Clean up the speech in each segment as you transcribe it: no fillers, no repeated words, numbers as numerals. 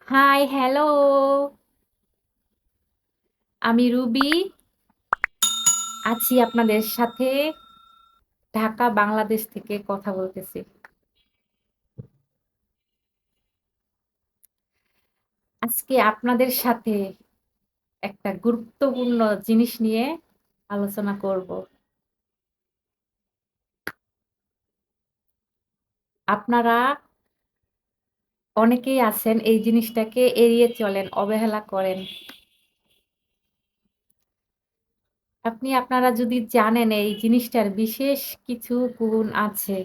High, hello. আমি Ruby আছি আপনাদের সাথে ঢাকা, বাংলাদেশ থেকে কথা বলতেছি। আজকে আপনাদের সাথে একটা গুরুত্বপূর্ণ জিনিস নিয়ে আলোচনা করব। আপনারা অনেকেই আছেন এই জিনিসটাকে এড়িয়ে চলেন, অবহেলা করেন। আপনারা যদি জানেন এই জিনিসটার বিশেষ কিছু গুণ আছে,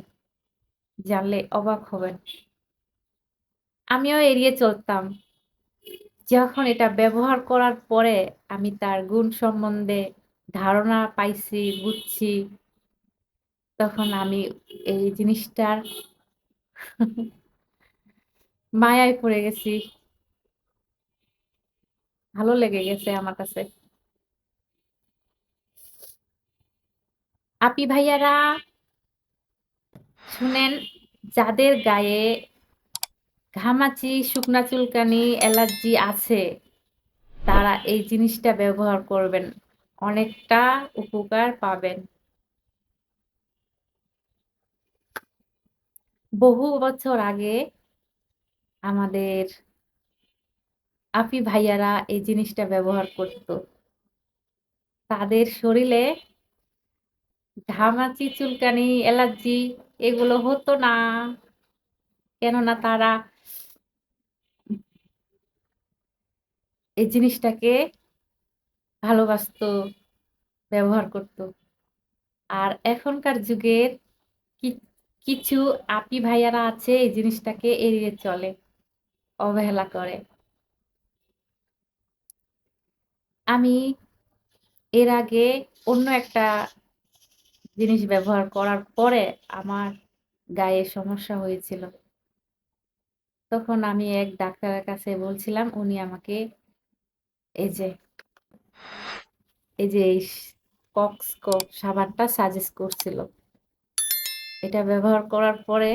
জানলে অবাক হবেন। আমিও এড়িয়ে চলতাম। যখন এটা ব্যবহার করার পরে আমি তার গুণ সম্বন্ধে ধারণা পাইছি, বুঝছি, তখন আমি এই জিনিসটার মায়ায় পড়ে গেছি। ভালো লেগে গেছে আমার কাছে। আপি ভাইয়ারা শুনেন, যাদের গায়ে ঘামাচি, শুকনা চুলকানি, অ্যালার্জি আছে, তারা এই জিনিসটা ব্যবহার করবেন। অনেকটা উপকার পাবেন। বহু বছর আগে আমাদের আপি ভাইয়ারা এই জিনিসটা ব্যবহার করত। তাদের শরীরে ঘামাচি, চুলকানি, অ্যালার্জি এগুলো হতো না। কেননা তারা এই জিনিসটাকে ভালোবাসতো, ব্যবহার করত। আর এখনকার যুগের কি কিছু আপি ভাইয়ারা আছে এই জিনিসটাকে এড়িয়ে চলে, অবহেলা করে। আমি এর আগে অন্য একটা জিনিস ব্যবহার করার পরে আমার গায়ে সমস্যা হয়েছিল। তখন আমি এক ডাক্তারের কাছে বলছিলাম, উনি আমাকে এই যে এই কক্সকোপ সাবানটা সাজেস্ট করছিল। এটা ব্যবহার করার পরে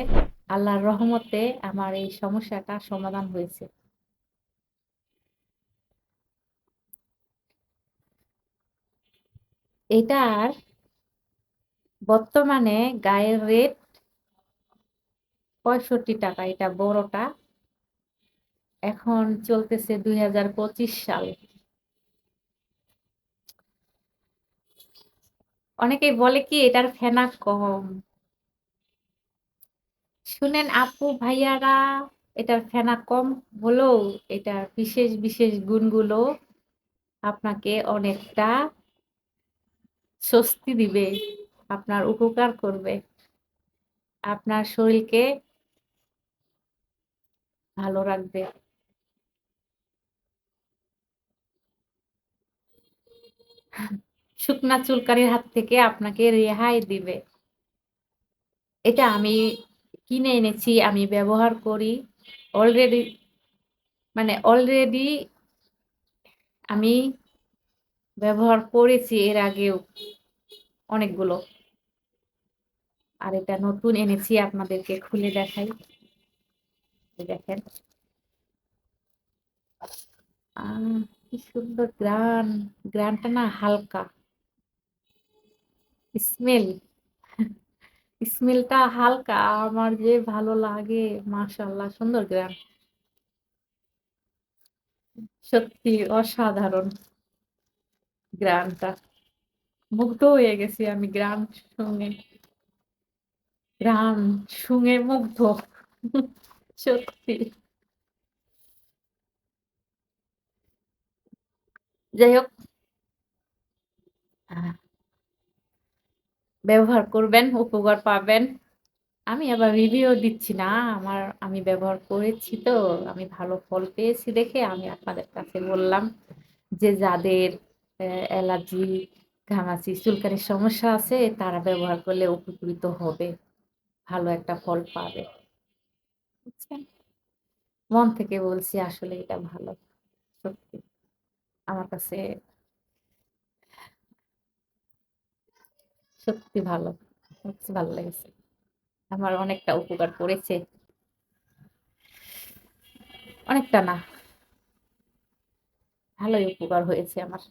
আল্লাহর রহমতে আমার এই সমস্যাটা সমাধান হয়েছে। এটার বর্তমানে গায়ের রেট ৬৫ টাকা, এটা বড়টা। এখন চলতেছে ২০২৫ সাল। অনেকেই বলে কি এটার ফেনা কম। শুনেন আপু ভাইয়ারা, এটার ফেনা কম হলেও এটার বিশেষ বিশেষ গুণগুলো আপনাকে অনেকটা স্বস্তি দিবে, আপনার উপকার করবে, আপনার শরীরকে ভালো রাখবে। শুকনা চুলকানির হাত থেকে আপনাকে রেহাই দিবে। এটা আমি কিনে এনেছি, আমি ব্যবহার করি। অলরেডি অলরেডি আমি ব্যবহার করেছি এর আগেও অনেকগুলো। আর এটা নতুন এনেছি, আপনাদেরকে খুলে দেখাই। এই দেখেন। আহ কি সুন্দর গ্রান, গ্রানটা না হালকা, স্মেল স্মেলটা হালকা, আমার যে ভালো লাগে। মাশাআল্লাহ, সুন্দর গ্রান, সত্যি অসাধারণ গ্রানটা। মুগ্ধ হয়ে গেছি আমি গ্রান শুনে, গ্রান শুঙে মুগ্ধ। সত্যি। যাই হোক, আহ, ব্যবহার করবেন, উপকার পাবেন। আমি আবার রিভিউ দিচ্ছি না, আমি ব্যবহার করেছি তো, আমি ভালো ফল পেয়েছি দেখে আমি আপনাদের কাছে বললাম যে যাদের অ্যালার্জি, ঘামাচি, চুলকানির সমস্যা আছে তারা ব্যবহার করলে উপকৃত হবে, ভালো একটা ফল পাবে। বুঝছেন? মন থেকে বলছি, আসলে এটা ভালো, সত্যি। আমার কাছে সত্যি ভালো, সত্যি ভালো লেগেছে। আমার অনেকটা উপকার করেছে, অনেকটা না, ভালোই উপকার হয়েছে আমার।